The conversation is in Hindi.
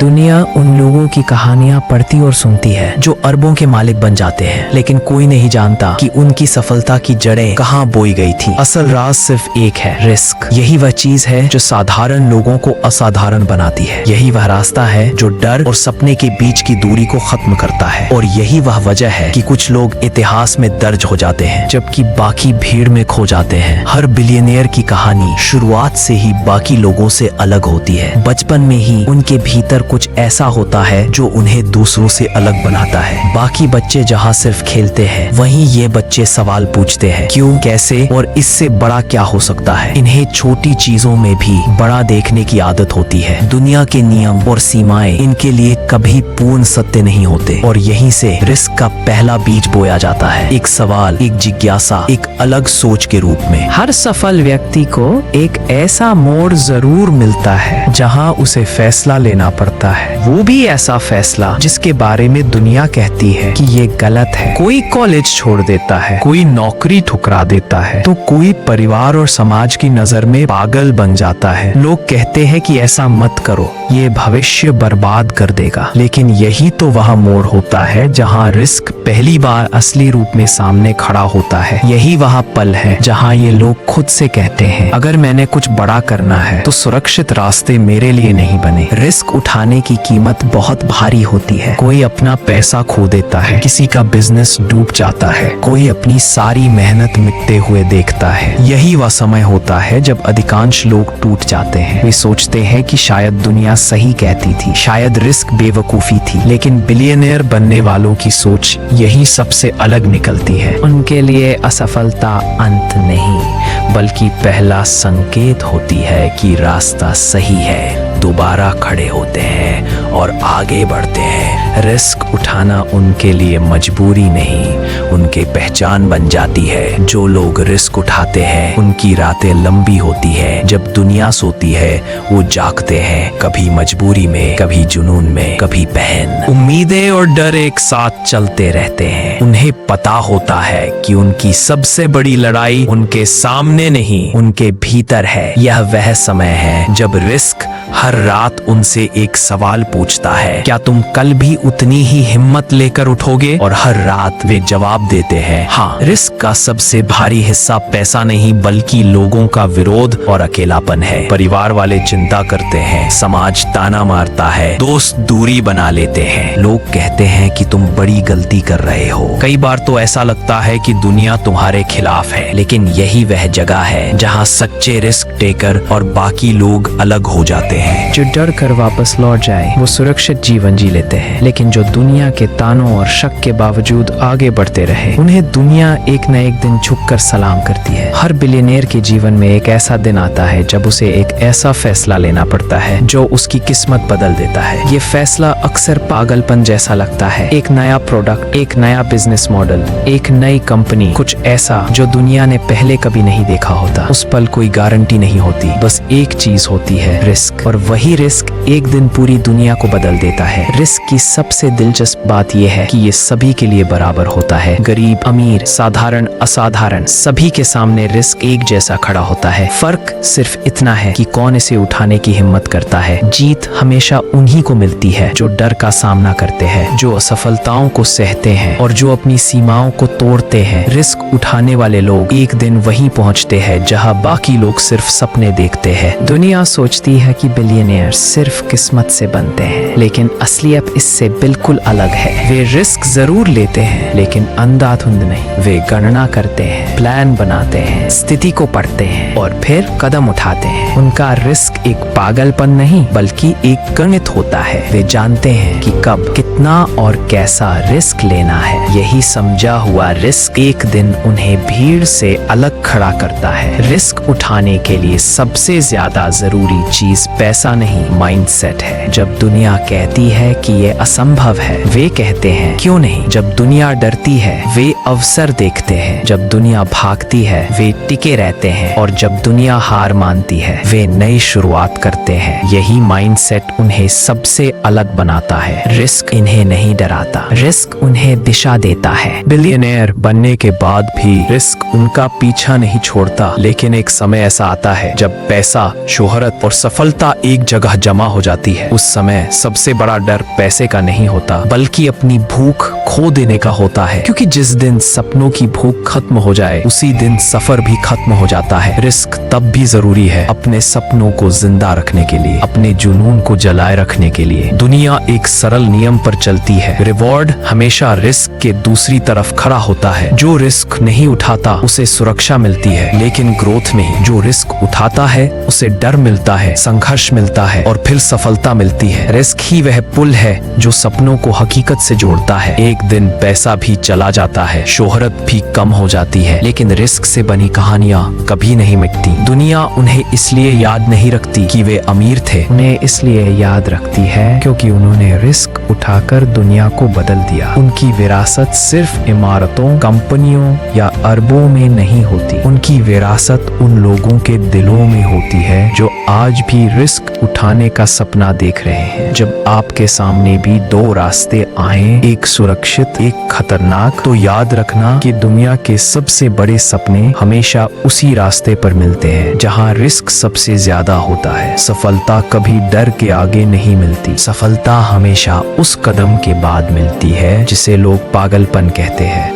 दुनिया उन लोगों की कहानियां पढ़ती और सुनती है जो अरबों के मालिक बन जाते हैं, लेकिन कोई नहीं जानता कि उनकी सफलता की जड़ें कहां बोई गई थी। असल राज सिर्फ एक है, रिस्क। यही वह चीज है जो साधारण लोगों को असाधारण बनाती है। यही वह रास्ता है जो डर और सपने के बीच की दूरी को खत्म करता है। और यही वह वजह है कि कुछ लोग इतिहास में दर्ज हो जाते हैं जबकि बाकी भीड़ में खो जाते हैं। हर बिलियनियर की कहानी शुरुआत से ही बाकी लोगों से अलग होती है। बचपन में ही उनके भीतर कुछ ऐसा होता है जो उन्हें दूसरों से अलग बनाता है। बाकी बच्चे जहाँ सिर्फ खेलते हैं, वहीं ये बच्चे सवाल पूछते हैं, क्यों, कैसे और इससे बड़ा क्या हो सकता है। इन्हें छोटी चीजों में भी बड़ा देखने की आदत होती है। दुनिया के नियम और सीमाएं इनके लिए कभी पूर्ण सत्य नहीं होते और यहीं से रिस्क का पहला बीज बोया जाता है। एक सवाल, एक जिज्ञासा, एक अलग सोच के रूप में। हर सफल व्यक्ति को एक ऐसा मोड़ जरूर मिलता है जहां उसे फैसला लेना पड़ता है, वो भी ऐसा फैसला जिसके बारे में दुनिया कहती है कि ये गलत है। कोई कॉलेज छोड़ देता है, कोई नौकरी ठुकरा देता है, तो कोई परिवार और समाज की नजर में पागल बन जाता है। लोग कहते हैं कि ऐसा मत करो, ये भविष्य बर्बाद कर देगा। लेकिन यही तो वह मोड़ होता है जहाँ रिस्क पहली बार असली रूप में सामने खड़ा होता है। यही वह पल है जहाँ ये लोग खुद से कहते हैं, अगर मैंने कुछ बड़ा करना है तो सुरक्षित रास्ते मेरे लिए नहीं बने। रिस्क उठाने की कीमत बहुत भारी होती है। कोई अपना पैसा खो देता है, किसी का बिजनेस डूब जाता है, कोई अपनी सारी मेहनत मिटते हुए देखता है। यही वह समय होता है जब अधिकांश लोग टूट जाते हैं। वे सोचते हैं कि शायद दुनिया सही कहती थी, शायद रिस्क बेवकूफी थी। लेकिन बिलियनियर बनने वालों की सोच यही सबसे अलग निकलती है। उनके लिए असफलता अंत नहीं, बल्कि पहला संकेत होती है कि रास्ता सही है। दोबारा खड़े होते हैं और आगे बढ़ते हैं। रिस्क उठाना उनके लिए मजबूरी नहीं, उनके पहचान बन जाती है। जो लोग रिस्क उठाते हैं उनकी रातें लंबी होती है। जब दुनिया सोती है वो जागते हैं, कभी मजबूरी में, कभी जुनून में, कभी बहन। उम्मीदें और डर एक साथ चलते रहते हैं। उन्हें पता होता है कि उनकी सबसे बड़ी लड़ाई उनके सामने नहीं, उनके भीतर है। यह वह समय है जब रिस्क हर रात उनसे एक सवाल पूछता है, क्या तुम कल भी उतनी ही हिम्मत लेकर उठोगे? और हर रात वे जवाब देते हैं, हाँ। रिस्क का सबसे भारी हिस्सा पैसा नहीं बल्कि लोगों का विरोध और अकेलापन है। परिवार वाले चिंता करते हैं, समाज ताना मारता है, दोस्त दूरी बना लेते हैं। लोग कहते हैं कि तुम बड़ी गलती कर रहे हो। कई बार तो ऐसा लगता है कि दुनिया तुम्हारे खिलाफ है। लेकिन यही वह जगह है जहाँ सच्चे रिस्क टेकर और बाकी लोग अलग हो जाते हैं। जो डर कर वापस लौट जाए वो सुरक्षित जीवन जी लेते हैं, लेकिन जो दुनिया के तानों और शक के बावजूद आगे बढ़ते रहे, उन्हें दुनिया एक न एक दिन झुककर सलाम करती है। हर बिलियनियर के जीवन में एक ऐसा दिन आता है जब उसे एक ऐसा फैसला लेना पड़ता है जो उसकी किस्मत बदल देता है। ये फैसला अक्सर पागलपन जैसा लगता है। एक नया प्रोडक्ट, एक नया बिजनेस मॉडल, एक नई कंपनी, कुछ ऐसा जो दुनिया ने पहले कभी नहीं देखा होता। उस पल कोई गारंटी नहीं होती, बस एक चीज होती है, रिस्क। और वही रिस्क एक दिन पूरी दुनिया को बदल देता है। रिस्क की सबसे दिलचस्प बात यह है कि ये सभी के लिए बराबर होता है। गरीब, अमीर, साधारण, असाधारण, सभी के सामने रिस्क एक जैसा खड़ा होता है। फर्क सिर्फ इतना है कि कौन इसे उठाने की हिम्मत करता है। जीत हमेशा उन्हीं को मिलती है जो डर का सामना करते हैं, जो असफलताओं को सहते हैं और जो अपनी सीमाओं को तोड़ते हैं। रिस्क उठाने वाले लोग एक दिन वहीं पहुंचते हैं जहां बाकी लोग सिर्फ सपने देखते हैं। दुनिया सोचती है कि बिलियनियर सिर्फ किस्मत से बनते हैं, लेकिन असलियत इससे बिल्कुल अलग है। वे रिस्क जरूर लेते हैं लेकिन अंधाधुंध नहीं। वे गणना करते हैं, प्लान बनाते हैं, स्थिति को पढ़ते हैं और फिर कदम उठाते हैं। उनका रिस्क एक पागलपन नहीं बल्कि एक गणित होता है। वे जानते हैं कि कब, कितना और कैसा रिस्क लेना है। यही समझा हुआ रिस्क एक दिन उन्हें भीड़ से अलग खड़ा करता है। रिस्क उठाने के लिए सबसे ज्यादा जरूरी चीज पैसा नहीं, माइंडसेट है। जब दुनिया कहती है कि ये असंभव है, वे कहते हैं क्यों नहीं। जब दुनिया डरती है, वे अवसर देखते हैं। जब दुनिया भागती है, वे टिके रहते हैं। और जब दुनिया हार मानती है, वे नई शुरुआत करते हैं। यही माइंडसेट उन्हें सबसे अलग बनाता है। रिस्क इन्हें नहीं डराता, रिस्क उन्हें दिशा देता है। बिलियनेयर बनने के बाद भी रिस्क उनका पीछा नहीं छोड़ता, लेकिन एक समय ऐसा आता है जब पैसा, शोहरत और सफलता एक जगह जमा हो जाती है। उस समय सबसे बड़ा डर पैसे का नहीं होता, बल्कि अपनी भूख खो देने का होता है, क्योंकि जिस दिन सपनों की भूख खत्म हो जाए उसी दिन सफर भी खत्म हो जाता है। रिस्क तब भी जरूरी है अपने सपनों को जिंदा रखने के लिए, अपने जुनून को जलाए रखने के लिए। दुनिया एक सरल नियम पर चलती है, रिवॉर्ड हमेशा रिस्क के दूसरी तरफ खड़ा होता है। जो रिस्क नहीं उठाता उसे सुरक्षा मिलती है, लेकिन ग्रोथ नहीं। जो रिस्क उठाता है उसे डर मिलता है, संघर्ष मिलता है और फिर सफलता मिलती है। रिस्क ही वह पुल है जो सपनों को हकीकत से जोड़ता है। एक दिन पैसा भी चला जाता है, शोहरत भी कम हो जाती है, लेकिन रिस्क से बनी कहानियां कभी नहीं मिटती। दुनिया उन्हें इसलिए याद नहीं रखती कि वे अमीर थे, उन्हें इसलिए याद रखती है क्योंकि उन्होंने रिस्क उठाकर दुनिया को बदल दिया। उनकी विरासत सिर्फ इमारतों, कंपनियों या अरबों में नहीं होती, उनकी विरासत उन लोगों के दिलों में होती है जो आज भी रिस्क उठाने का सपना देख रहे हैं। जब आपके सामने भी दो रास्ते आए, एक सुरक्षित, एक खतरनाक, तो याद रखना कि दुनिया के सबसे बड़े सपने हमेशा उसी रास्ते पर मिलते हैं जहां रिस्क सबसे ज्यादा होता है। सफलता कभी डर के आगे नहीं मिलती, सफलता हमेशा उस कदम के बाद मिलती है जिसे लोग पागलपन कहते हैं।